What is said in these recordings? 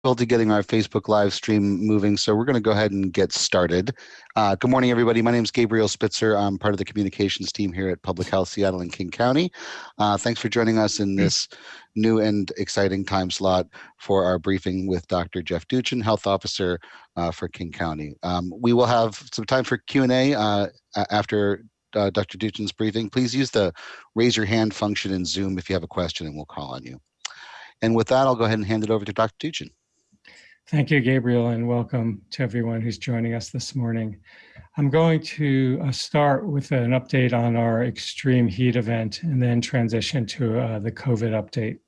Difficulty getting our Facebook live stream moving, so we're going to go ahead and get started. Good morning, everybody. My name is Gabriel Spitzer. I'm part of the communications team here at Public Health Seattle and King County. Thanks for joining us in this new and exciting time slot for our briefing with Dr. Jeff Duchin, Health Officer for King County. We will have some time for Q&A after Dr. Duchin's briefing. Please use the raise your hand function in Zoom if you have a question, and we'll call on you. And with that, I'll go ahead and hand it over to Dr. Duchin. Thank you, Gabriel, and welcome to everyone who's joining us this morning. I'm going to start with an update on our extreme heat event and then transition to the COVID update.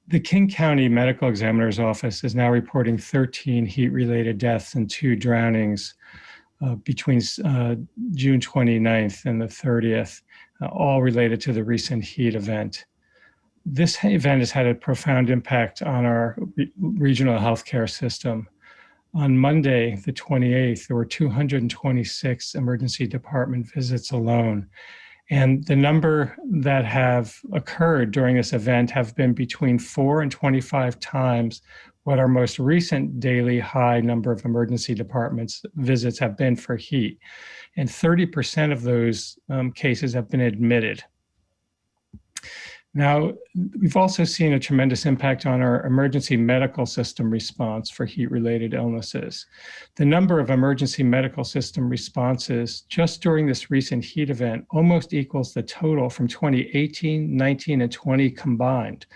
The King County Medical Examiner's Office is now reporting 13 heat-related deaths and 2 drownings between June 29th and the 30th, all related to the recent heat event. This event has had a profound impact on our regional healthcare system. On Monday, the 28th, there were 226 emergency department visits alone. And the number that have occurred during this event have been between 4 and 25 times what our most recent daily high number of emergency departments visits have been for heat. And 30% of those cases have been admitted. Now, we've also seen a tremendous impact on our emergency medical system response for heat-related illnesses. The number of emergency medical system responses just during this recent heat event almost equals the total from 2018, 19, and 20 combined.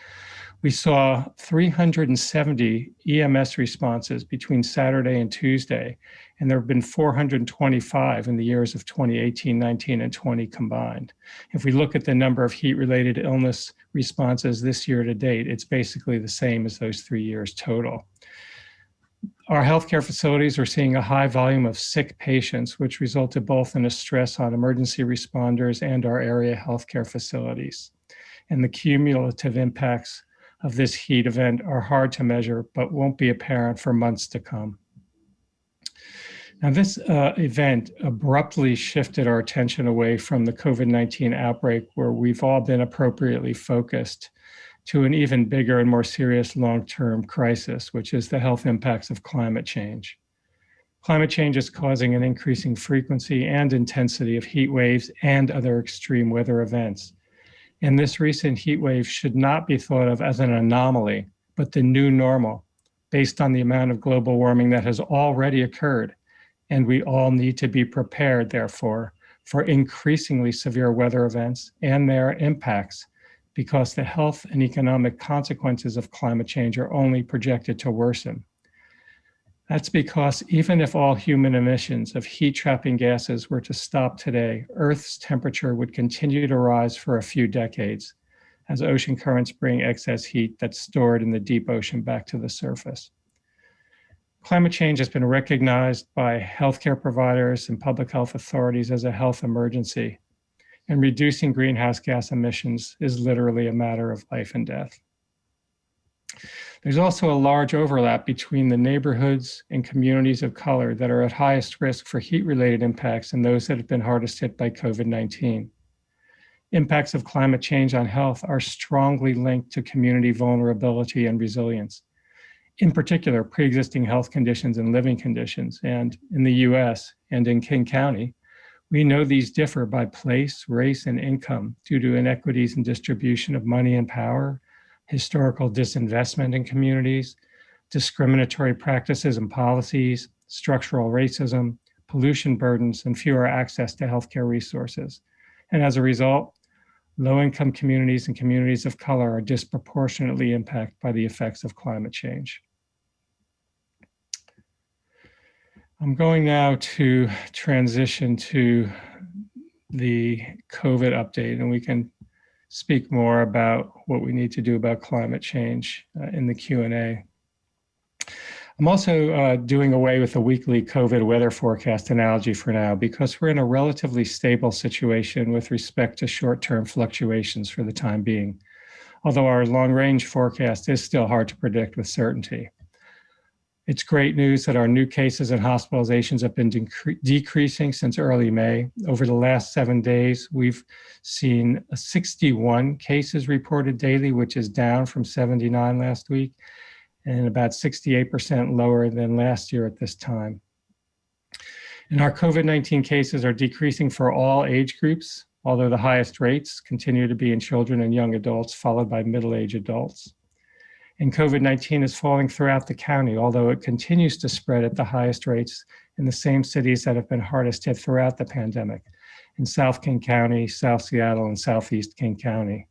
We saw 370 EMS responses between Saturday and Tuesday, and there have been 425 in the years of 2018, 19, and 20 combined. If we look at the number of heat-related illness responses this year to date, it's basically the same as those 3 years total. Our healthcare facilities are seeing a high volume of sick patients, which resulted both in a stress on emergency responders and our area healthcare facilities. And the cumulative impacts of this heat event are hard to measure, but won't be apparent for months to come. Now, this event abruptly shifted our attention away from the COVID-19 outbreak, where we've all been appropriately focused, to an even bigger and more serious long-term crisis, which is the health impacts of climate change. Climate change is causing an increasing frequency and intensity of heat waves and other extreme weather events. And this recent heat wave should not be thought of as an anomaly, but the new normal, based on the amount of global warming that has already occurred. And we all need to be prepared, therefore, for increasingly severe weather events and their impacts, because the health and economic consequences of climate change are only projected to worsen. That's because even if all human emissions of heat-trapping gases were to stop today, Earth's temperature would continue to rise for a few decades as ocean currents bring excess heat that's stored in the deep ocean back to the surface. Climate change has been recognized by healthcare providers and public health authorities as a health emergency, and reducing greenhouse gas emissions is literally a matter of life and death. There's also a large overlap between the neighborhoods and communities of color that are at highest risk for heat-related impacts and those that have been hardest hit by COVID-19. Impacts of climate change on health are strongly linked to community vulnerability and resilience. In particular, pre-existing health conditions and living conditions. And in the US and in King County, we know these differ by place, race, and income due to inequities in distribution of money and power, historical disinvestment in communities, discriminatory practices and policies, structural racism, pollution burdens, and fewer access to healthcare resources. And as a result, low-income communities and communities of color are disproportionately impacted by the effects of climate change. I'm going now to transition to the COVID update, and we can speak more about what we need to do about climate change in the Q&A. I'm also doing away with the weekly COVID weather forecast analogy for now, because we're in a relatively stable situation with respect to short-term fluctuations for the time being, although our long-range forecast is still hard to predict with certainty. It's great news that our new cases and hospitalizations have been decreasing since early May. Over the last 7 days, we've seen 61 cases reported daily, which is down from 79 last week. and about 68% lower than last year at this time. And our COVID-19 cases are decreasing for all age groups, although the highest rates continue to be in children and young adults, followed by middle-aged adults. And COVID-19 is falling throughout the county, although it continues to spread at the highest rates in the same cities that have been hardest hit throughout the pandemic, in South King County, South Seattle, and Southeast King County.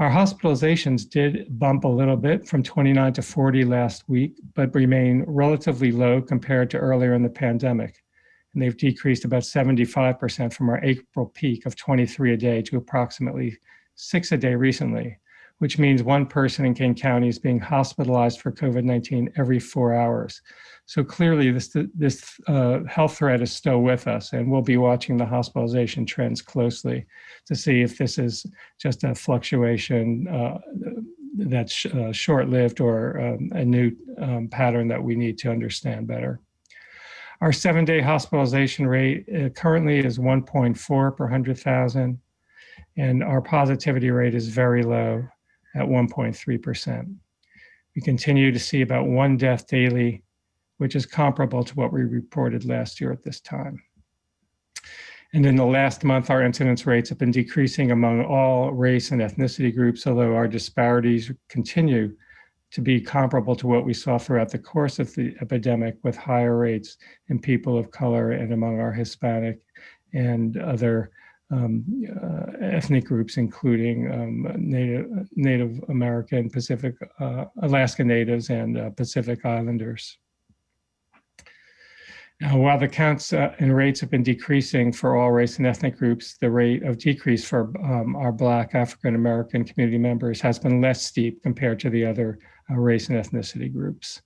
Our hospitalizations did bump a little bit from 29 to 40 last week, but remain relatively low compared to earlier in the pandemic. And they've decreased about 75% from our April peak of 23 a day to approximately 6 a day recently, which means one person in King County is being hospitalized for COVID-19 every 4 hours. So clearly this health threat is still with us, and we'll be watching the hospitalization trends closely to see if this is just a fluctuation that's short-lived or a new pattern that we need to understand better. Our 7-day hospitalization rate currently is 1.4 per 100,000, and our positivity rate is very low at 1.3%. We continue to see about 1 death daily, which is comparable to what we reported last year at this time. And in the last month, our incidence rates have been decreasing among all race and ethnicity groups, although our disparities continue to be comparable to what we saw throughout the course of the epidemic, with higher rates in people of color and among our Hispanic and other ethnic groups, including Native American, Pacific, Alaska Natives, and Pacific Islanders. Now, while the counts and rates have been decreasing for all race and ethnic groups, the rate of decrease for our Black African American community members has been less steep compared to the other race and ethnicity groups.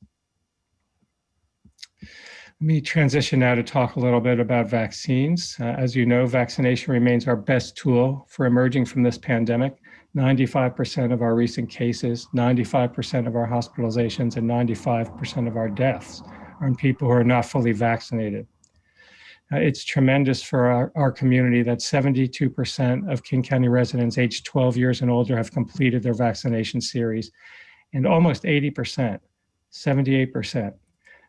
Let me transition now to talk a little bit about vaccines. As you know, vaccination remains our best tool for emerging from this pandemic. 95% of our recent cases, 95% of our hospitalizations, and 95% of our deaths are in people who are not fully vaccinated. It's tremendous for our community that 72% of King County residents aged 12 years and older have completed their vaccination series, and almost 80%, 78%,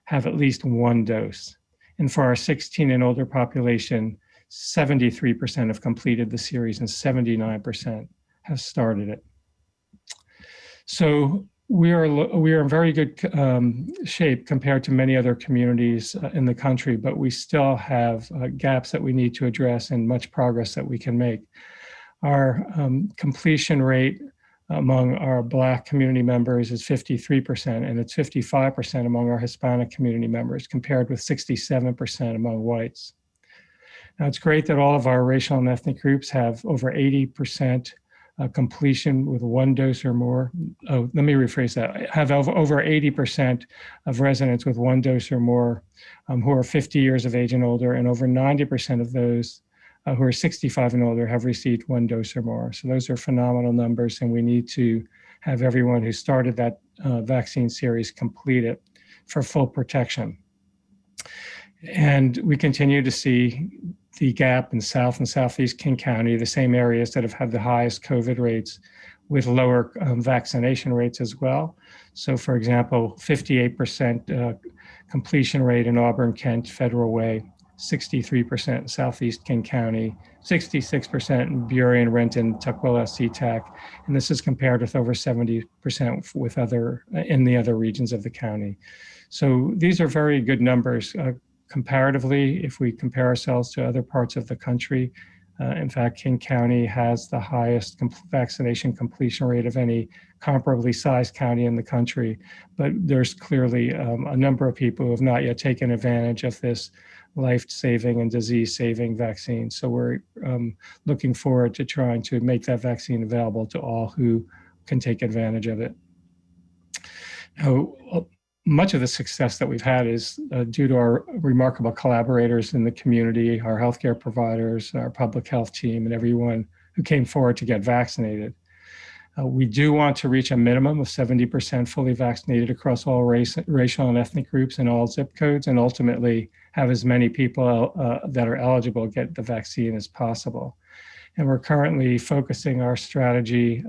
have at least 1 dose. And for our 16 and older population, 73% have completed the series and 79% have started it. So we are in very good shape compared to many other communities in the country, but we still have gaps that we need to address and much progress that we can make. Our completion rate among our Black community members is 53%, and it's 55% among our Hispanic community members, compared with 67% among whites. Now, it's great that all of our racial and ethnic groups have over 80% completion with 1 dose or more. Oh, let me rephrase that. Have over 80% of residents with 1 dose or more who are 50 years of age and older, and over 90% of those who are 65 and older have received 1 dose or more. So those are phenomenal numbers, and we need to have everyone who started that vaccine series complete it for full protection. And we continue to see the gap in South and Southeast King County, the same areas that have had the highest COVID rates, with lower vaccination rates as well. So for example, 58% completion rate in Auburn, Kent, Federal Way, 63% in Southeast King County, 66% in Burien, Renton, Tukwila, SeaTac, and this is compared with over 70% with in the other regions of the county. So these are very good numbers. Comparatively, if we compare ourselves to other parts of the country, in fact, King County has the highest vaccination completion rate of any comparably sized county in the country, but there's clearly a number of people who have not yet taken advantage of this life-saving and disease-saving vaccine. So we're looking forward to trying to make that vaccine available to all who can take advantage of it. Now, much of the success that we've had is due to our remarkable collaborators in the community, our healthcare providers, our public health team, and everyone who came forward to get vaccinated. We do want to reach a minimum of 70% fully vaccinated across all racial and ethnic groups and all zip codes, and ultimately have as many people that are eligible get the vaccine as possible. And we're currently focusing our strategy,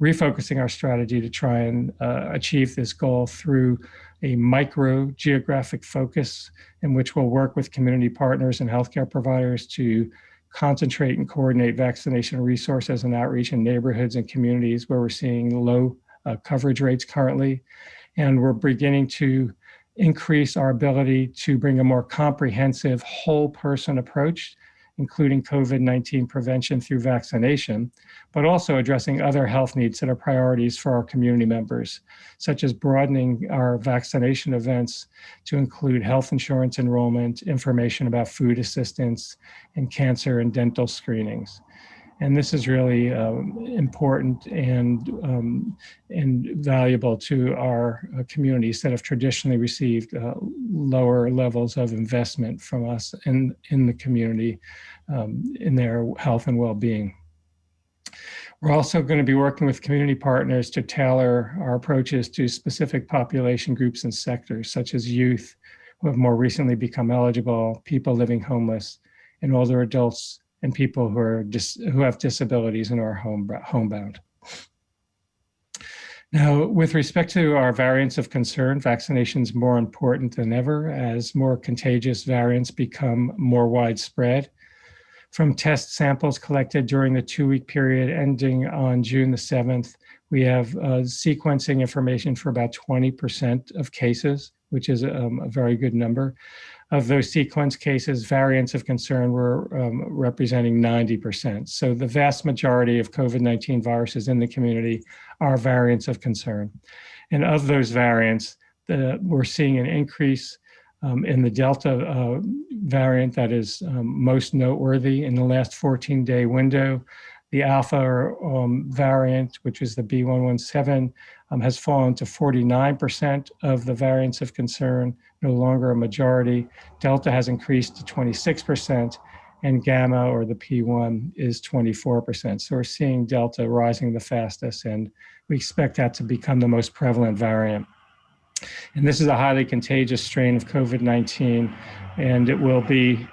refocusing our strategy to try and achieve this goal through a micro geographic focus in which we'll work with community partners and healthcare providers to concentrate and coordinate vaccination resources and outreach in neighborhoods and communities where we're seeing low coverage rates currently. And we're beginning to increase our ability to bring a more comprehensive whole person approach, including COVID-19 prevention through vaccination, but also addressing other health needs that are priorities for our community members, such as broadening our vaccination events to include health insurance enrollment, information about food assistance, and cancer and dental screenings. And this is really important and valuable to our communities that have traditionally received lower levels of investment from us in the community in their health and well-being. We're also going to be working with community partners to tailor our approaches to specific population groups and sectors, such as youth who have more recently become eligible, people living homeless, and older adults and people who have disabilities and are homebound. Now, with respect to our variants of concern, vaccination is more important than ever as more contagious variants become more widespread. From test samples collected during the 2-week period ending on June the 7th, we have sequencing information for about 20% of cases, which is a very good number. Of those sequence cases, variants of concern were representing 90%. So the vast majority of COVID-19 viruses in the community are variants of concern. And of those variants, we're seeing an increase in the Delta variant that is most noteworthy in the last 14-day window. The Alpha variant, which is the B.1.1.7, has fallen to 49% of the variants of concern, no longer a majority. Delta has increased to 26%, and Gamma, or the P1, is 24%. So we're seeing Delta rising the fastest, and we expect that to become the most prevalent variant. And this is a highly contagious strain of COVID-19, and it will be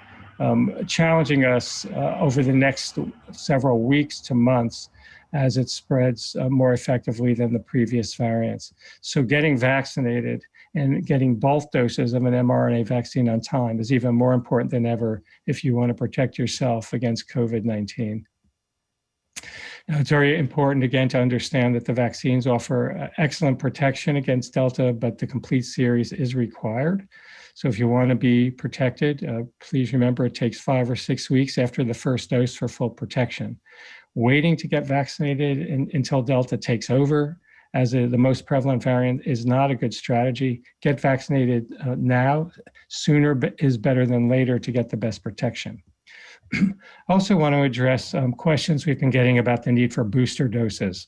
challenging us over the next several weeks to months as it spreads more effectively than the previous variants. So getting vaccinated and getting both doses of an mRNA vaccine on time is even more important than ever if you want to protect yourself against COVID-19. Now, it's very important, again, to understand that the vaccines offer excellent protection against Delta, but the complete series is required. So if you want to be protected, please remember it takes 5 or 6 weeks after the first dose for full protection. Waiting to get vaccinated until Delta takes over as the most prevalent variant is not a good strategy. Get vaccinated now. Sooner is better than later to get the best protection. I also want to address questions we've been getting about the need for booster doses.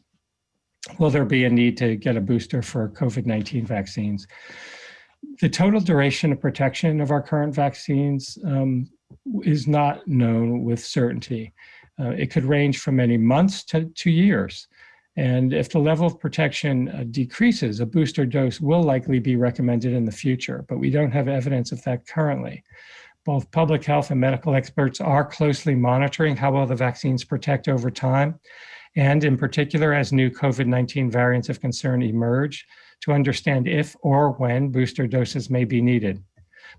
Will there be a need to get a booster for COVID-19 vaccines? The total duration of protection of our current vaccines is not known with certainty. It could range from many months to years. And if the level of protection decreases, a booster dose will likely be recommended in the future, but we don't have evidence of that currently. Both public health and medical experts are closely monitoring how well the vaccines protect over time, and in particular as new COVID-19 variants of concern emerge, to understand if or when booster doses may be needed.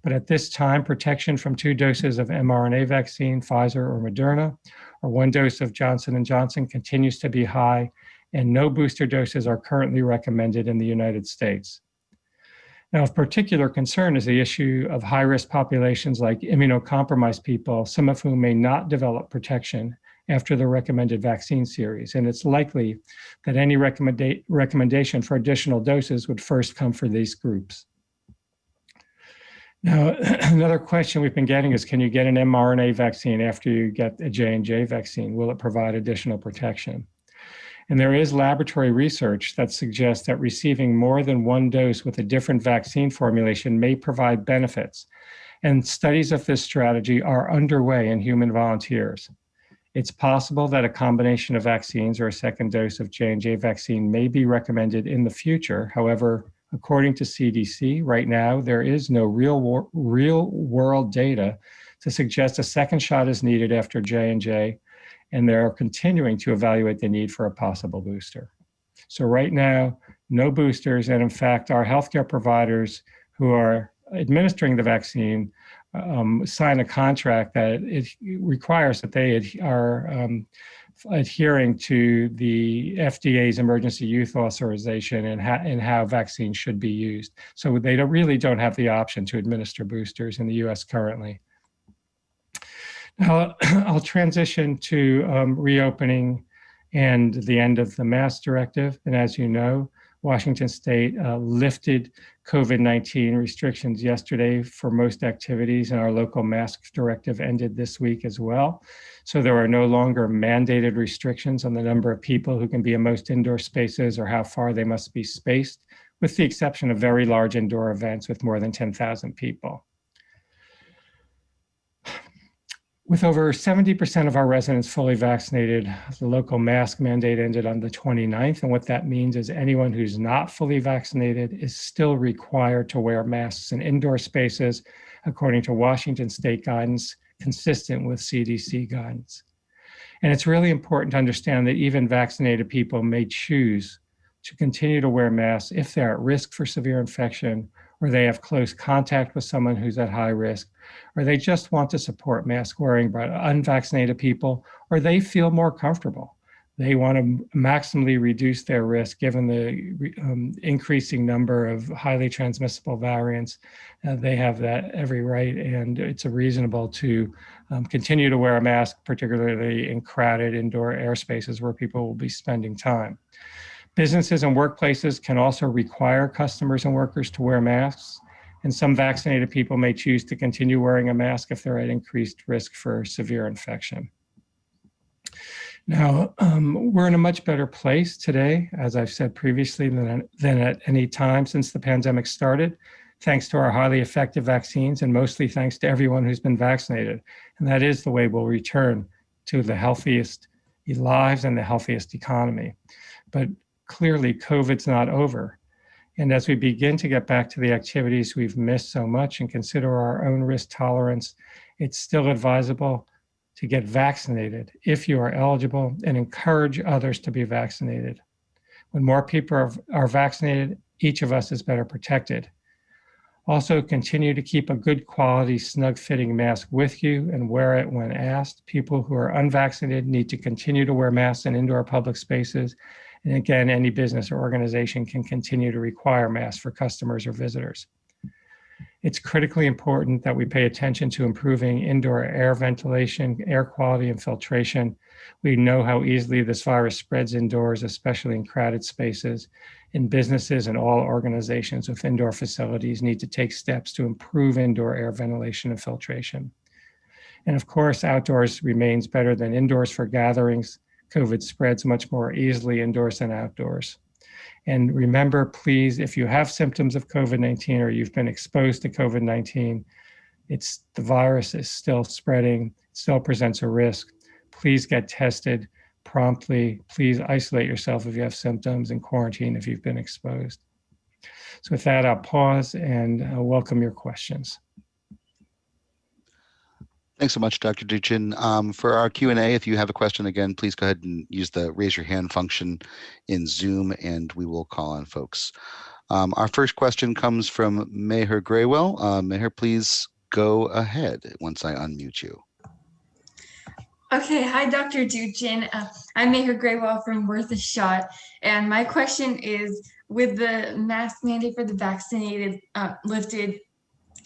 But at this time, protection from 2 doses of mRNA vaccine, Pfizer or Moderna, or 1 dose of Johnson & Johnson continues to be high, and no booster doses are currently recommended in the United States. Now, of particular concern is the issue of high-risk populations like immunocompromised people, some of whom may not develop protection after the recommended vaccine series. And it's likely that any recommendation for additional doses would first come for these groups. Now, another question we've been getting is, can you get an mRNA vaccine after you get a J&J vaccine? Will it provide additional protection? And there is laboratory research that suggests that receiving more than 1 dose with a different vaccine formulation may provide benefits. And studies of this strategy are underway in human volunteers. It's possible that a combination of vaccines or a second dose of J&J vaccine may be recommended in the future. However, according to CDC, right now, there is no real world data to suggest a second shot is needed after J&J. and they're continuing to evaluate the need for a possible booster. So right now, no boosters, and in fact, our healthcare providers who are administering the vaccine sign a contract that it requires that they are adhering to the FDA's emergency use authorization and how vaccines should be used. So they really don't have the option to administer boosters in the US currently. Now, I'll transition to reopening and the end of the mask directive. And as you know, Washington State lifted COVID-19 restrictions yesterday for most activities, and our local mask directive ended this week as well. So there are no longer mandated restrictions on the number of people who can be in most indoor spaces or how far they must be spaced, with the exception of very large indoor events with more than 10,000 people. With over 70% of our residents fully vaccinated, the local mask mandate ended on the 29th. And what that means is anyone who's not fully vaccinated is still required to wear masks in indoor spaces, according to Washington State guidance, consistent with CDC guidance. And it's really important to understand that even vaccinated people may choose to continue to wear masks if they're at risk for severe infection, or they have close contact with someone who's at high risk, or they just want to support mask wearing by unvaccinated people, or they feel more comfortable. They want to maximally reduce their risk given the increasing number of highly transmissible variants. They have that every right, and it's reasonable to continue to wear a mask, particularly in crowded indoor air spaces where people will be spending time. Businesses and workplaces can also require customers and workers to wear masks, and some vaccinated people may choose to continue wearing a mask if they're at increased risk for severe infection. Now, we're in a much better place today, as I've said previously, than at any time since the pandemic started, thanks to our highly effective vaccines and mostly thanks to everyone who's been vaccinated. And that is the way we'll return to the healthiest lives and the healthiest economy. But clearly, COVID's not over. And as we begin to get back to the activities we've missed so much and consider our own risk tolerance, it's still advisable to get vaccinated if you are eligible and encourage others to be vaccinated. When more people are vaccinated, each of us is better protected. Also, continue to keep a good quality, snug-fitting mask with you and wear it when asked. People who are unvaccinated need to continue to wear masks in indoor public spaces. And again, any business or organization can continue to require masks for customers or visitors. It's critically important that we pay attention to improving indoor air ventilation, air quality, and filtration. We know how easily this virus spreads indoors, especially in crowded spaces. And businesses and all organizations with indoor facilities need to take steps to improve indoor air ventilation and filtration. And of course, outdoors remains better than indoors for gatherings. COVID spreads much more easily indoors than outdoors. And remember, please, if you have symptoms of COVID-19 or you've been exposed to COVID-19, the virus is still spreading, still presents a risk. Please get tested promptly. Please isolate yourself if you have symptoms and quarantine if you've been exposed. So with that, I'll pause and welcome your questions. Thanks so much, Dr. Duchin. For our Q&A, if you have a question, again, please go ahead and use the raise your hand function in Zoom, and we will call on folks. Our first question comes from Meher Graywell. Meher, please go ahead once I unmute you. Okay, hi, Dr. Duchin. I'm Meher Graywell from Worth a Shot, and my question is, with the mask mandate for the vaccinated lifted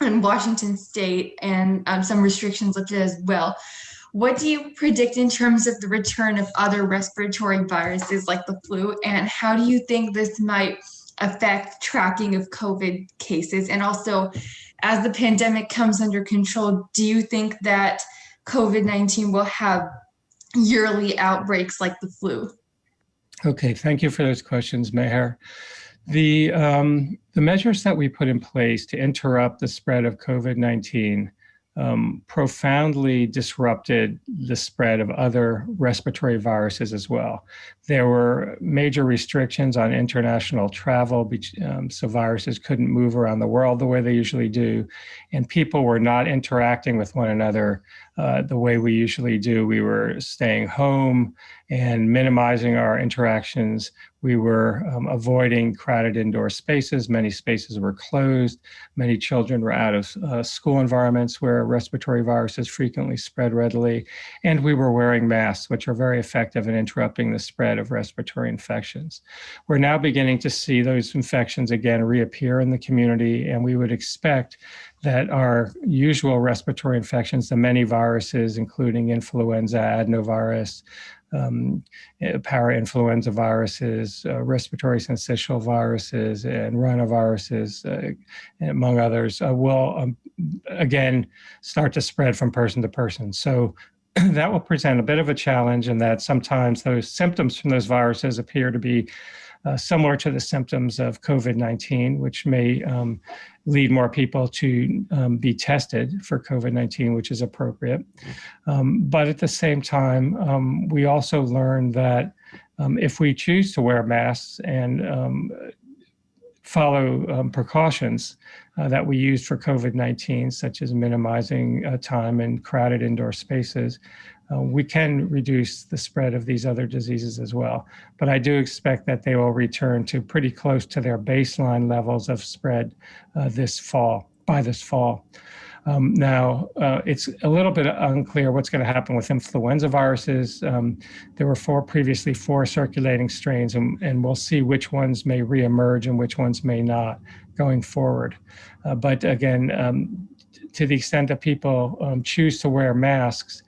in Washington State and some restrictions lifted as well, what do you predict in terms of the return of other respiratory viruses like the flu, and how do you think this might affect tracking of COVID cases? And also, as the pandemic comes under control, do you think that COVID-19 will have yearly outbreaks like the flu? Okay, thank you for those questions, Meher. The measures that we put in place to interrupt the spread of COVID-19 profoundly disrupted the spread of other respiratory viruses as well. There were major restrictions on international travel, so viruses couldn't move around the world the way they usually do, and people were not interacting with one another the way we usually do. We were staying home and minimizing our interactions. We were avoiding crowded indoor spaces. Many spaces were closed. Many children were out of school environments where respiratory viruses frequently spread readily. And we were wearing masks, which are very effective in interrupting the spread of respiratory infections. We're now beginning to see those infections again reappear in the community, and we would expect that our usual respiratory infections, the many viruses, including influenza, adenovirus, parainfluenza viruses, respiratory syncytial viruses, and rhinoviruses, among others, will again start to spread from person to person. So that will present a bit of a challenge in that sometimes those symptoms from those viruses appear to be similar to the symptoms of COVID-19, which may lead more people to be tested for COVID-19, which is appropriate. But at the same time, we also learned that if we choose to wear masks and follow precautions that we used for COVID-19, such as minimizing time in crowded indoor spaces, we can reduce the spread of these other diseases as well. But I do expect that they will return to pretty close to their baseline levels of spread by this fall. Now, it's a little bit unclear what's going to happen with influenza viruses. There were previously four circulating strains, and we'll see which ones may reemerge and which ones may not going forward. But again, to the extent that people choose to wear masks,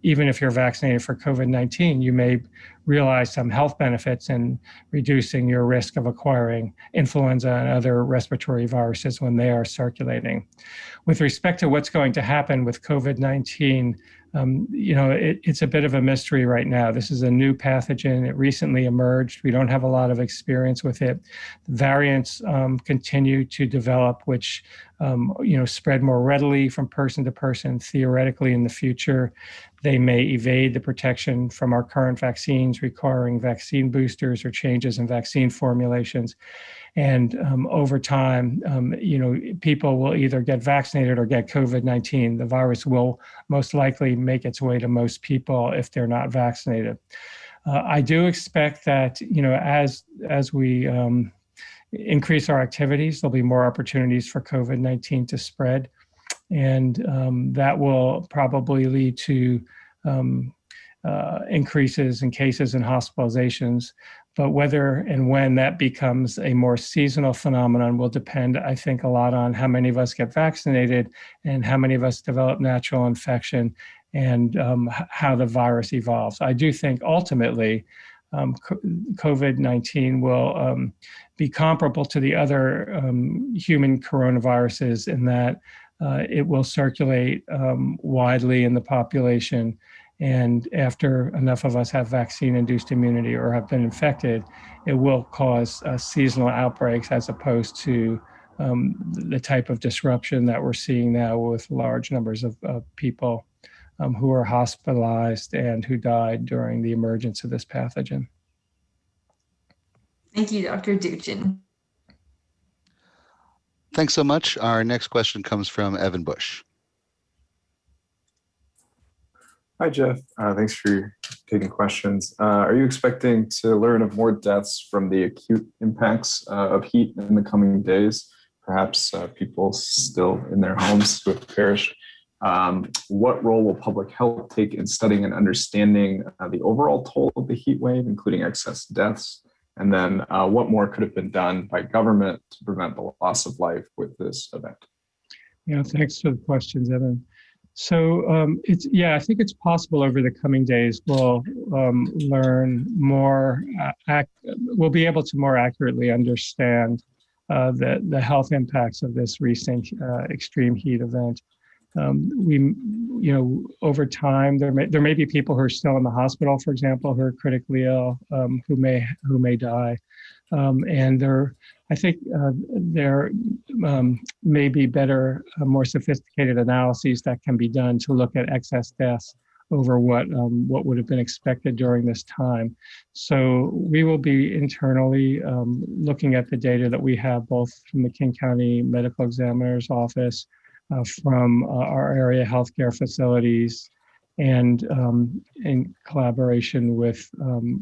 even if you're vaccinated for COVID-19, you may realize some health benefits in reducing your risk of acquiring influenza and other respiratory viruses when they are circulating. With respect to what's going to happen with COVID-19, it's a bit of a mystery right now. This is a new pathogen. It recently emerged. We don't have a lot of experience with it. Variants continue to develop, which spread more readily from person to person. Theoretically, in the future, they may evade the protection from our current vaccines, requiring vaccine boosters or changes in vaccine formulations. And over time, people will either get vaccinated or get COVID-19. The virus will most likely make its way to most people if they're not vaccinated. I do expect that, as we increase our activities, there'll be more opportunities for COVID-19 to spread. And that will probably lead to increases in cases and hospitalizations. But whether and when that becomes a more seasonal phenomenon will depend, I think, a lot on how many of us get vaccinated and how many of us develop natural infection and how the virus evolves. I do think ultimately COVID-19 will be comparable to the other human coronaviruses in that it will circulate widely in the population. And after enough of us have vaccine-induced immunity or have been infected, it will cause seasonal outbreaks as opposed to the type of disruption that we're seeing now with large numbers of people who are hospitalized and who died during the emergence of this pathogen. Thank you, Dr. Duchin. Thanks so much. Our next question comes from Evan Bush. Hi, Jeff. Thanks for taking questions. Are you expecting to learn of more deaths from the acute impacts of heat in the coming days? Perhaps people still in their homes who have perished. What role will public health take in studying and understanding the overall toll of the heat wave, including excess deaths? And then what more could have been done by government to prevent the loss of life with this event? Yeah, thanks for the questions, Evan. So I think it's possible over the coming days we'll learn more, we'll be able to more accurately understand the health impacts of this recent extreme heat event. Over time, there may be people who are still in the hospital, for example, who are critically ill, who may die. I think there may be better, more sophisticated analyses that can be done to look at excess deaths over what would have been expected during this time. So we will be internally looking at the data that we have both from the King County Medical Examiner's Office, from our area healthcare facilities, and in collaboration with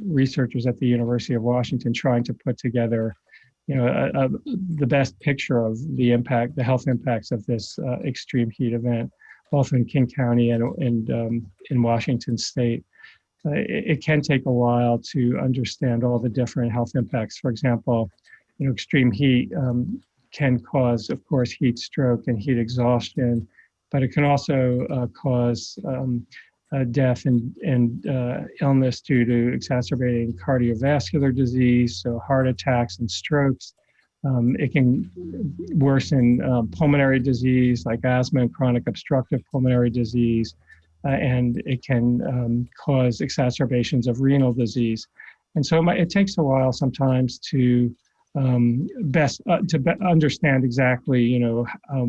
researchers at the University of Washington, trying to put together, the best picture of the impact, the health impacts of this extreme heat event, both in King County and in Washington State. It can take a while to understand all the different health impacts. For example, extreme heat can cause, of course, heat stroke and heat exhaustion, but it can also cause death and illness due to exacerbating cardiovascular disease, so heart attacks and strokes. It can worsen pulmonary disease like asthma and chronic obstructive pulmonary disease, and it can cause exacerbations of renal disease. And so it takes a while sometimes to understand exactly,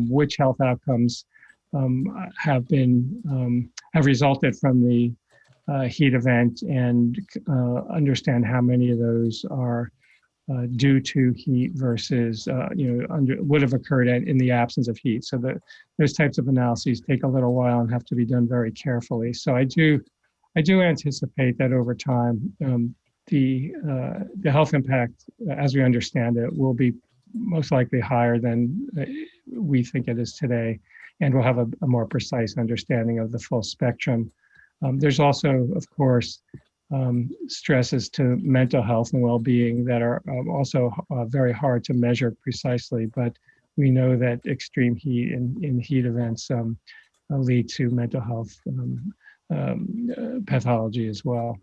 which health outcomes have resulted from the heat event, and understand how many of those are due to heat versus would have occurred in the absence of heat. So those types of analyses take a little while and have to be done very carefully. So I do anticipate that over time, the health impact, as we understand it, will be most likely higher than we think it is today, and we'll have a more precise understanding of the full spectrum. There's also, of course, stresses to mental health and well-being that are also very hard to measure precisely, but we know that extreme heat and heat events lead to mental health pathology as well.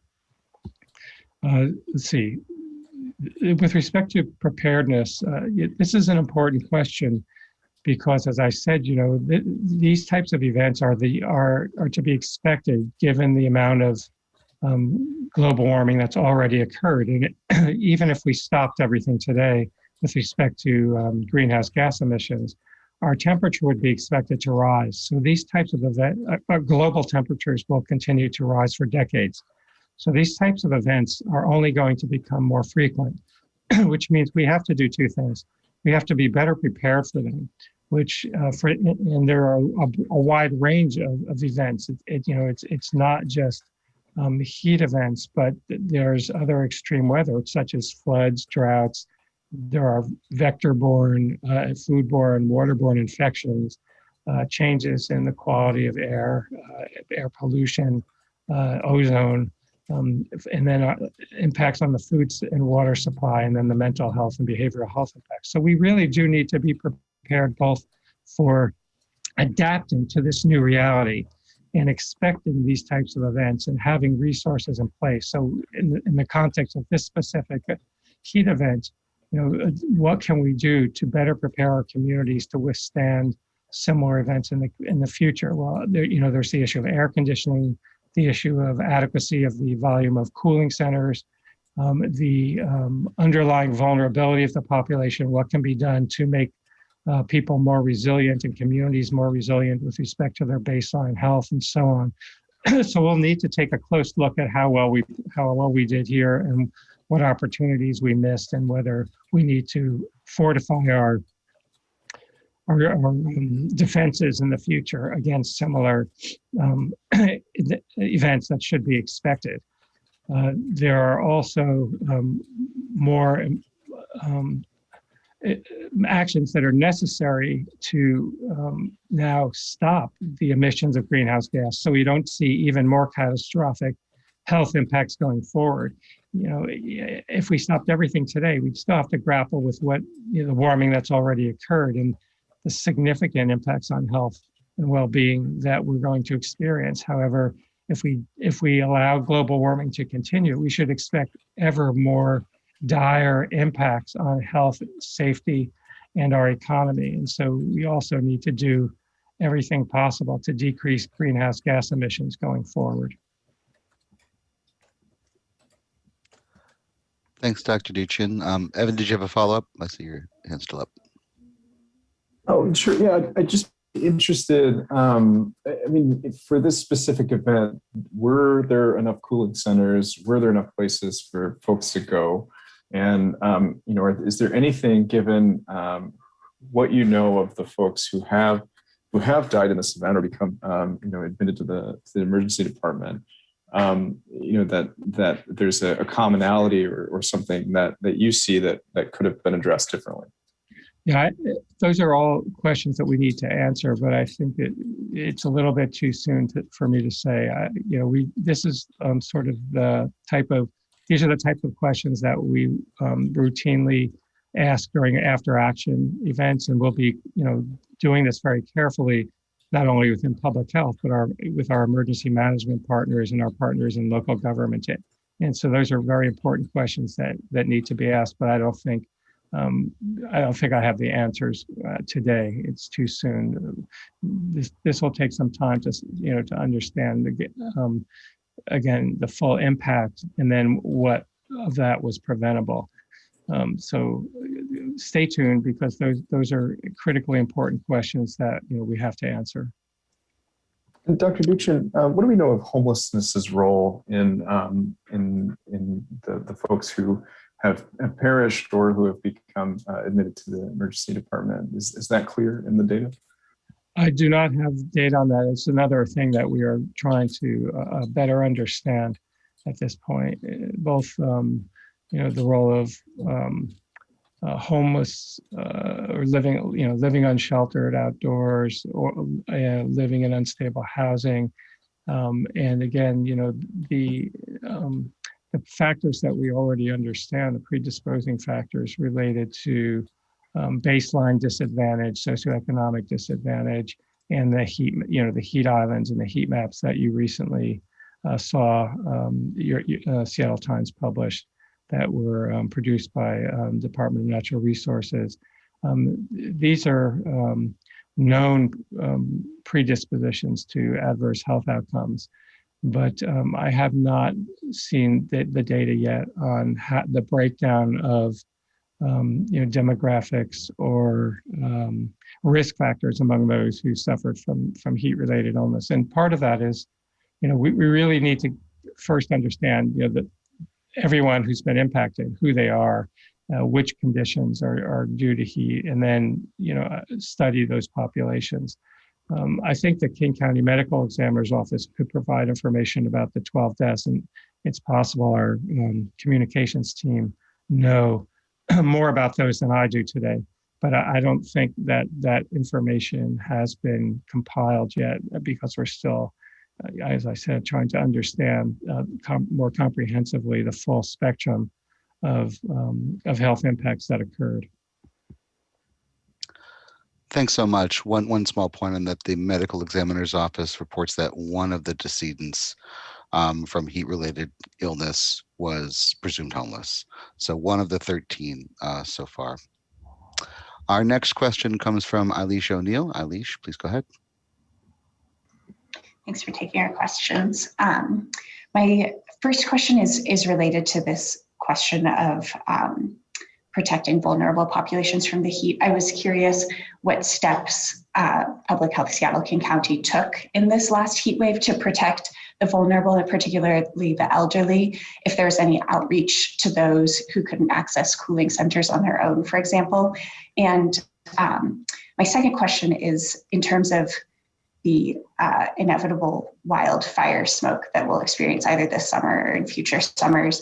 Let's see. With respect to preparedness, this is an important question because, as I said, these types of events are to be expected given the amount of global warming that's already occurred. And even if we stopped everything today with respect to greenhouse gas emissions, our temperature would be expected to rise. So these types of global temperatures will continue to rise for decades. So these types of events are only going to become more frequent, which means we have to do two things. We have to be better prepared for them, and there are a wide range of events. It's not just heat events, but there's other extreme weather, such as floods, droughts. There are vector-borne, food-borne, water-borne infections, changes in the quality of air, air pollution, ozone, and then impacts on the food and water supply, and then the mental health and behavioral health impacts. So we really do need to be prepared both for adapting to this new reality and expecting these types of events and having resources in place. So in the context of this specific heat event, what can we do to better prepare our communities to withstand similar events in the future? Well, there's the issue of air conditioning, the issue of adequacy of the volume of cooling centers, the underlying vulnerability of the population, what can be done to make people more resilient and communities more resilient with respect to their baseline health, and so on. So we'll need to take a close look at how well we did here and what opportunities we missed, and whether we need to fortify our defenses in the future against similar events that should be expected. There are also more actions that are necessary to now stop the emissions of greenhouse gas, so we don't see even more catastrophic health impacts going forward. If we stopped everything today, we'd still have to grapple with what the warming that's already occurred and the significant impacts on health and well-being that we're going to experience. However, if we allow global warming to continue, we should expect ever more dire impacts on health, safety, and our economy. And so we also need to do everything possible to decrease greenhouse gas emissions going forward. Thanks, Dr. Duchin. Evan, did you have a follow-up? I see your hand's still up. Oh, sure. Yeah, I'd just be interested. For this specific event, were there enough cooling centers? Were there enough places for folks to go? And, is there anything, given what you know of the folks who have who have died in this event or become, admitted to the emergency department, that there's a commonality or something that you see that could have been addressed differently? Yeah, those are all questions that we need to answer, but I think it's a little bit too soon for me to say. This is sort of these are the types of questions that we routinely ask during after action events, and we'll be, doing this very carefully, not only within public health, but with our emergency management partners and our partners in local government. And so those are very important questions that need to be asked, but I don't think I have the answers today. It's too soon. This will take some time to understand again the full impact, and then what of that was preventable. So stay tuned, because those are critically important questions that we have to answer. And Dr. Duchin, what do we know of homelessness's role in the folks who have perished or who have become admitted to the emergency department? Is that clear in the data? I do not have data on that. It's another thing that we are trying to better understand at this point. Both, the role of homeless or living unsheltered outdoors, or living in unstable housing, and again, the factors that we already understand, the predisposing factors related to baseline disadvantage, socioeconomic disadvantage, and the heat islands and the heat maps that you recently saw your Seattle Times published, that were produced by Department of Natural Resources. These are known predispositions to adverse health outcomes. But I have not seen the data yet on the breakdown of demographics or risk factors among those who suffered from heat-related illness. And part of that is, we really need to first understand that everyone who's been impacted, who they are, which conditions are due to heat, and then study those populations. I think the King County Medical Examiner's Office could provide information about the 12 deaths, and it's possible our communications team know more about those than I do today. But I don't think that information has been compiled yet, because we're still, as I said, trying to understand more comprehensively the full spectrum of health impacts that occurred. Thanks so much. One small point on that: the medical examiner's office reports that one of the decedents from heat-related illness was presumed homeless. So one of the 13 so far. Our next question comes from Eilish O'Neill. Eilish, please go ahead. Thanks for taking our questions. My first question is related to this question of protecting vulnerable populations from the heat. I was curious what steps Public Health Seattle King County took in this last heat wave to protect the vulnerable, and particularly the elderly, if there's any outreach to those who couldn't access cooling centers on their own, for example. And my second question is in terms of the inevitable wildfire smoke that we'll experience either this summer or in future summers.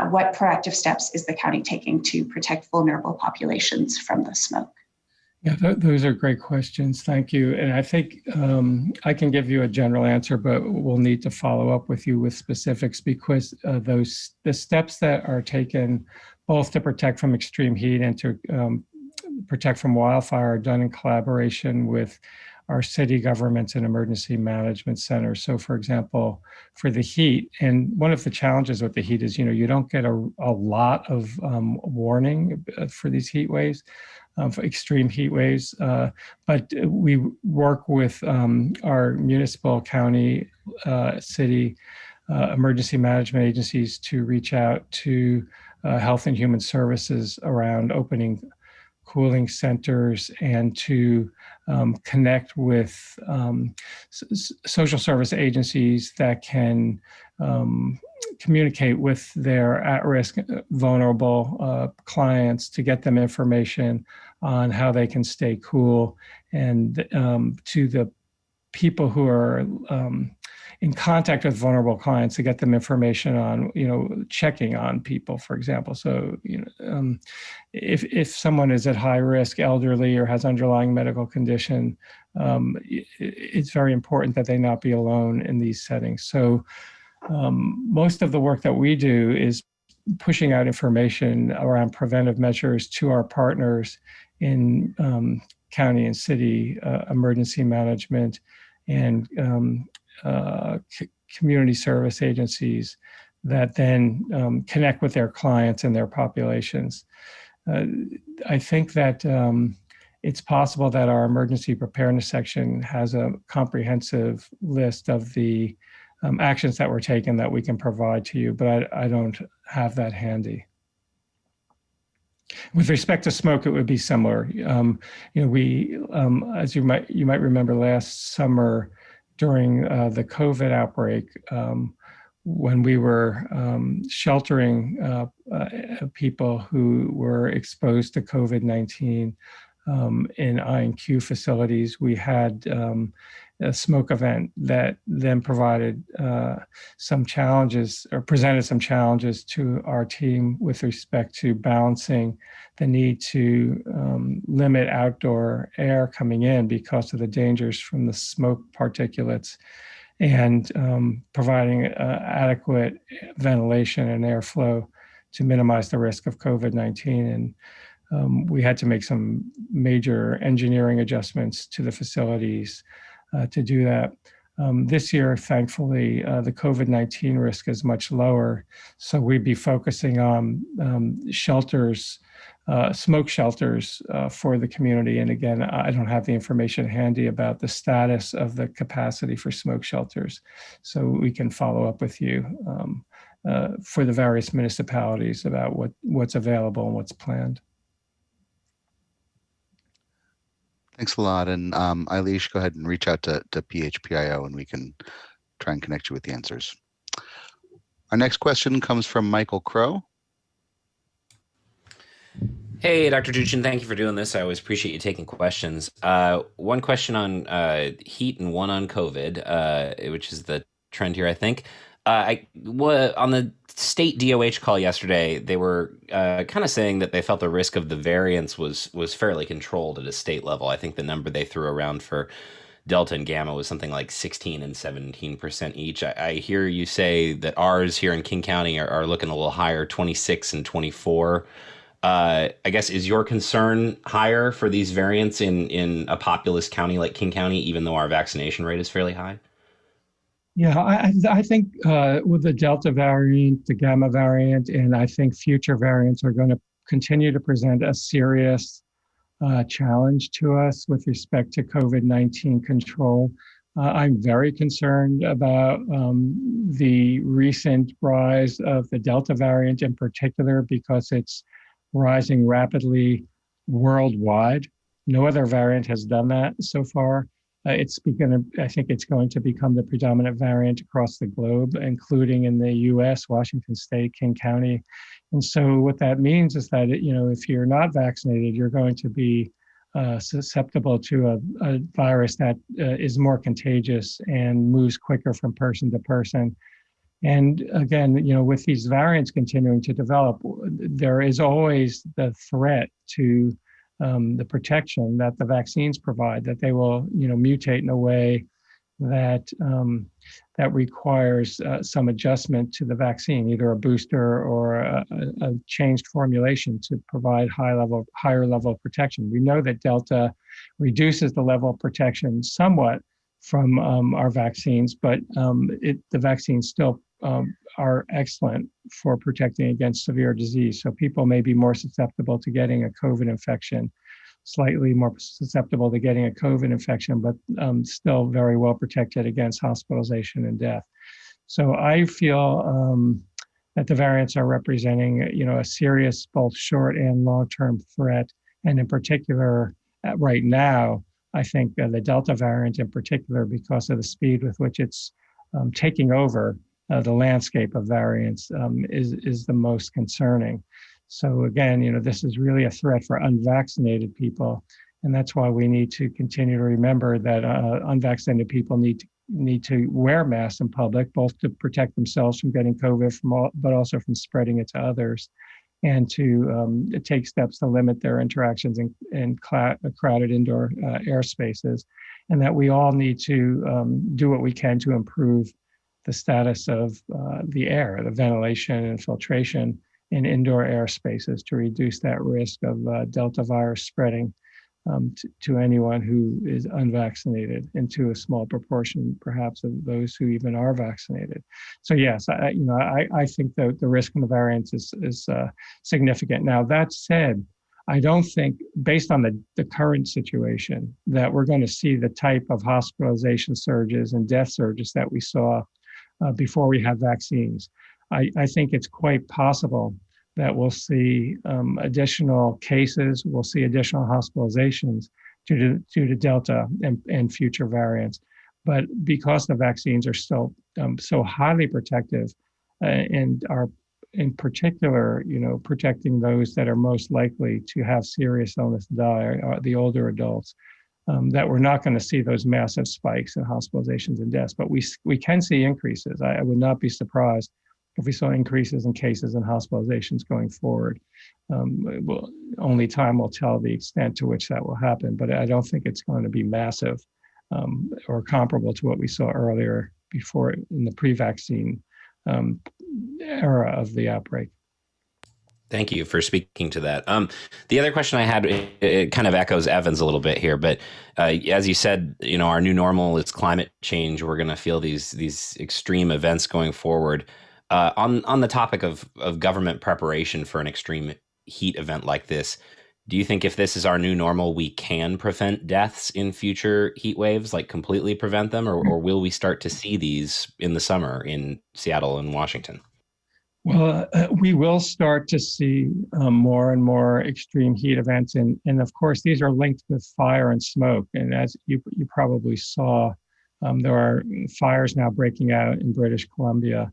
What proactive steps is the county taking to protect vulnerable populations from the smoke? Yeah, those are great questions. Thank you. And I think I can give you a general answer, but we'll need to follow up with you with specifics, because the steps that are taken both to protect from extreme heat and to protect from wildfire are done in collaboration with our city governments and emergency management centers. So for example, for the heat, and one of the challenges with the heat is, you don't get a lot of warning for these heat waves, for extreme heat waves, but we work with our municipal, county, city emergency management agencies to reach out to Health and Human Services around opening cooling centers, and to connect with social service agencies that can communicate with their at-risk, vulnerable clients to get them information on how they can stay cool, and to the people who are in contact with vulnerable clients to get them information on, checking on people, for example. So, if someone is at high risk, elderly, or has underlying medical condition, it's very important that they not be alone in these settings. So most of the work that we do is pushing out information around preventive measures to our partners in county and city emergency management and community service agencies that then connect with their clients and their populations. I think that it's possible that our emergency preparedness section has a comprehensive list of the actions that were taken that we can provide to you, but I don't have that handy. With respect to smoke, it would be similar. We, as you might remember, last summer during the COVID outbreak, when we were sheltering people who were exposed to COVID-19 in I&Q facilities, we had a smoke event that then provided some challenges, or presented some challenges to our team with respect to balancing the need to limit outdoor air coming in because of the dangers from the smoke particulates, and providing adequate ventilation and airflow to minimize the risk of COVID-19. And we had to make some major engineering adjustments to the facilities to do that. This year, thankfully, the COVID-19 risk is much lower, so we'd be focusing on shelters, smoke shelters for the community. And again, I don't have the information handy about the status of the capacity for smoke shelters, so we can follow up with you for the various municipalities about what's available and what's planned. Thanks a lot. And Eilish, go ahead and reach out to PHPIO and we can try and connect you with the answers. Our next question comes from Michael Crow. Hey, Dr. Duchin, thank you for doing this. I always appreciate you taking questions. One question on heat and one on COVID, which is the trend here, I think. On the state DOH call yesterday, they were kind of saying that they felt the risk of the variants was fairly controlled at a state level. I think the number they threw around for Delta and Gamma was something like 16 and 17% each. I hear you say that ours here in King County are looking a little higher, 26 and 24. I guess, is your concern higher for these variants in a populous county like King County, even though our vaccination rate is fairly high? Yeah, I think with the Delta variant, the Gamma variant, and I think future variants are going to continue to present a serious challenge to us with respect to COVID-19 control. I'm very concerned about the recent rise of the Delta variant in particular, because it's rising rapidly worldwide. No other variant has done that so far. I think it's going to become the predominant variant across the globe, including in the US, Washington State, King County. And so what that means is that, if you're not vaccinated, you're going to be susceptible to a virus that is more contagious and moves quicker from person to person. And again, with these variants continuing to develop, there is always the threat to the protection that the vaccines provide, that they will, mutate in a way that that requires some adjustment to the vaccine, either a booster or a changed formulation to provide higher level of protection. We know that Delta reduces the level of protection somewhat from our vaccines, but the vaccines still are excellent for protecting against severe disease. So people may be more susceptible to getting a COVID infection, slightly more susceptible to getting a COVID infection, but still very well protected against hospitalization and death. So I feel that the variants are representing, a serious both short and long-term threat. And in particular, right now, I think the Delta variant in particular, because of the speed with which it's taking over the landscape of variants is the most concerning. So again, this is really a threat for unvaccinated people. And that's why we need to continue to remember that unvaccinated people need to wear masks in public, both to protect themselves from getting COVID, but also from spreading it to others, and to take steps to limit their interactions in crowded indoor air spaces, and that we all need to do what we can to improve the status of the air, the ventilation and filtration in indoor air spaces to reduce that risk of Delta virus spreading to anyone who is unvaccinated, and to a small proportion, perhaps, of those who even are vaccinated. So yes, I think that the risk from the variants is significant. Now, that said, I don't think, based on the current situation, that we're going to see the type of hospitalization surges and death surges that we saw before we have vaccines. I think it's quite possible that we'll see additional cases, we'll see additional hospitalizations due to Delta and future variants. But because the vaccines are still so highly protective and are in particular, protecting those that are most likely to have serious illness and die, the older adults, that we're not going to see those massive spikes in hospitalizations and deaths. But we can see increases. I would not be surprised if we saw increases in cases and hospitalizations going forward. Only time will tell the extent to which that will happen, but I don't think it's going to be massive or comparable to what we saw earlier before in the pre-vaccine era of the outbreak. Thank you for speaking to that. The other question I had, it kind of echoes Evan's a little bit here, but as you said, our new normal is climate change. We're going to feel these extreme events going forward. On the topic of government preparation for an extreme heat event like this, do you think if this is our new normal, we can prevent deaths in future heat waves, like completely prevent them, or will we start to see these in the summer in Seattle and Washington? Well, we will start to see more and more extreme heat events. And of course, these are linked with fire and smoke. And as you probably saw, there are fires now breaking out in British Columbia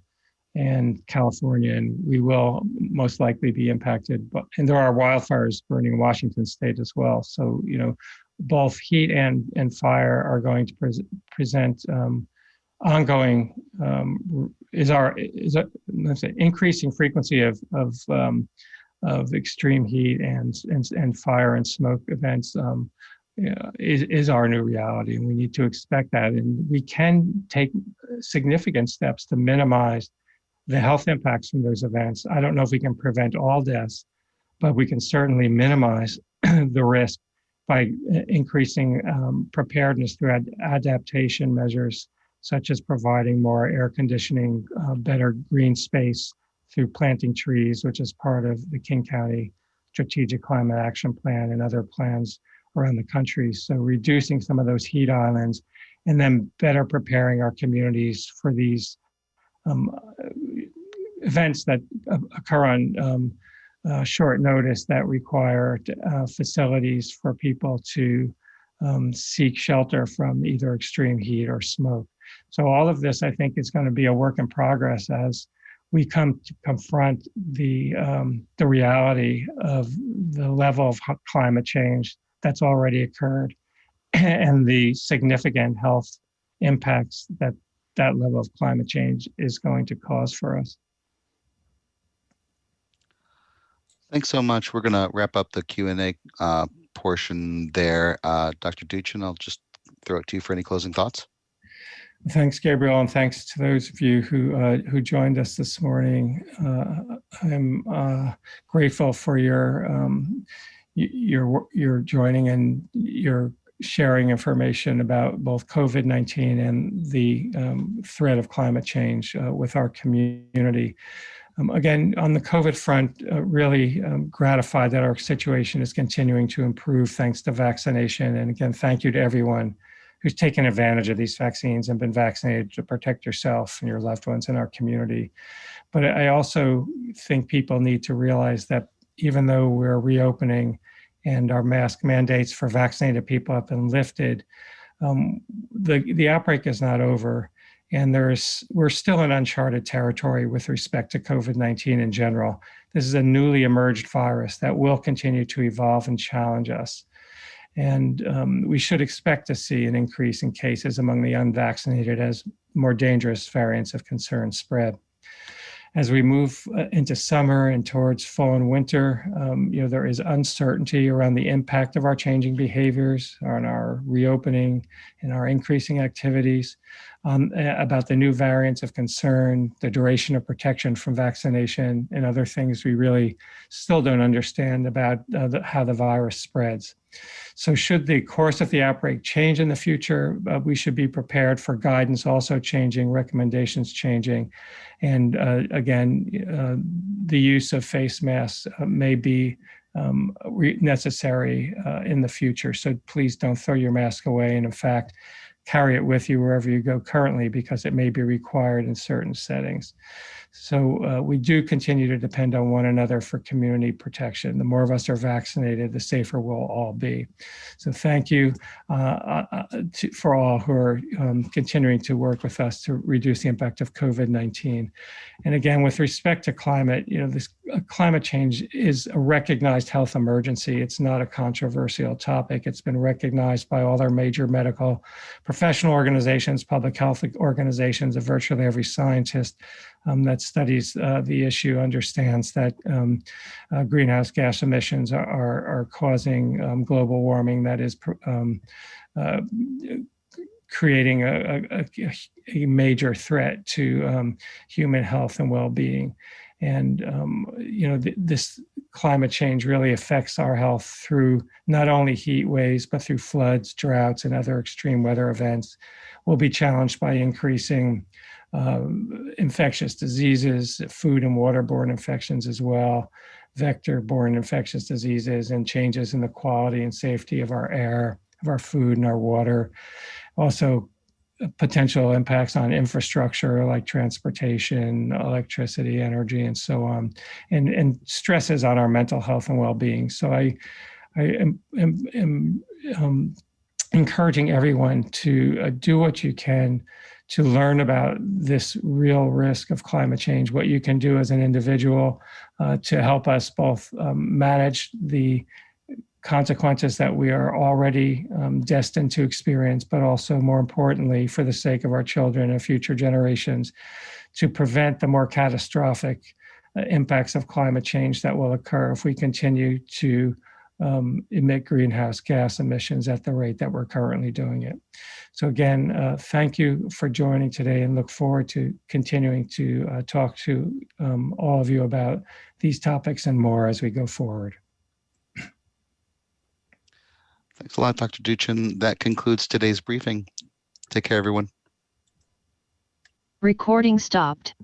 and California, and we will most likely be impacted. And there are wildfires burning in Washington state as well. So, both heat and fire are going to present ongoing increasing frequency of extreme heat and fire and smoke events is our new reality, and we need to expect that. And we can take significant steps to minimize the health impacts from those events. I don't know if we can prevent all deaths, but we can certainly minimize the risk by increasing preparedness through adaptation measures, such as providing more air conditioning, better green space through planting trees, which is part of the King County Strategic Climate Action Plan and other plans around the country. So reducing some of those heat islands, and then better preparing our communities for these events that occur on short notice that require facilities for people to seek shelter from either extreme heat or smoke. So all of this, I think, is going to be a work in progress as we come to confront the reality of the level of climate change that's already occurred and the significant health impacts that level of climate change is going to cause for us. Thanks so much. We're going to wrap up the Q&A portion there. Dr. Duchin, I'll just throw it to you for any closing thoughts. Thanks, Gabriel, and thanks to those of you who joined us this morning. I'm grateful for your joining and your sharing information about both COVID-19 and the threat of climate change with our community. Again, on the COVID front, really gratified that our situation is continuing to improve thanks to vaccination. And again, thank you to everyone who's taken advantage of these vaccines and been vaccinated to protect yourself and your loved ones in our community. But I also think people need to realize that even though we're reopening and our mask mandates for vaccinated people have been lifted, the outbreak is not over. And we're still in uncharted territory with respect to COVID-19 in general. This is a newly emerged virus that will continue to evolve and challenge us. And we should expect to see an increase in cases among the unvaccinated as more dangerous variants of concern spread. As we move into summer and towards fall and winter, there is uncertainty around the impact of our changing behaviors, on our reopening and our increasing activities, about the new variants of concern, the duration of protection from vaccination, and other things we really still don't understand about how the virus spreads. So should the course of the outbreak change in the future, we should be prepared for guidance also changing, recommendations changing. And again, the use of face masks may be necessary in the future. So please don't throw your mask away. And in fact, carry it with you wherever you go currently, because it may be required in certain settings. So we do continue to depend on one another for community protection. The more of us are vaccinated, the safer we'll all be. So thank you for all who are continuing to work with us to reduce the impact of COVID-19. And again, with respect to climate, this climate change is a recognized health emergency. It's not a controversial topic. It's been recognized by all our major medical professional organizations, public health organizations, of virtually every scientist that studies the issue understands that greenhouse gas emissions are causing global warming that is creating a major threat to human health and well-being. And this climate change really affects our health through not only heat waves, but through floods, droughts, and other extreme weather events. We'll be challenged by increasing infectious diseases, food and waterborne infections as well, vector-borne infectious diseases, and changes in the quality and safety of our air, of our food and our water. Also, potential impacts on infrastructure like transportation, electricity, energy, and so on, and stresses on our mental health and well-being. So I am encouraging everyone to do what you can to learn about this real risk of climate change, what you can do as an individual to help us both manage the consequences that we are already destined to experience, but also more importantly, for the sake of our children and future generations, to prevent the more catastrophic impacts of climate change that will occur if we continue to emit greenhouse gas emissions at the rate that we're currently doing it. So again, thank you for joining today, and look forward to continuing to talk to all of you about these topics and more as we go forward. Thanks a lot, Dr. Duchin. That concludes today's briefing. Take care, everyone. Recording stopped.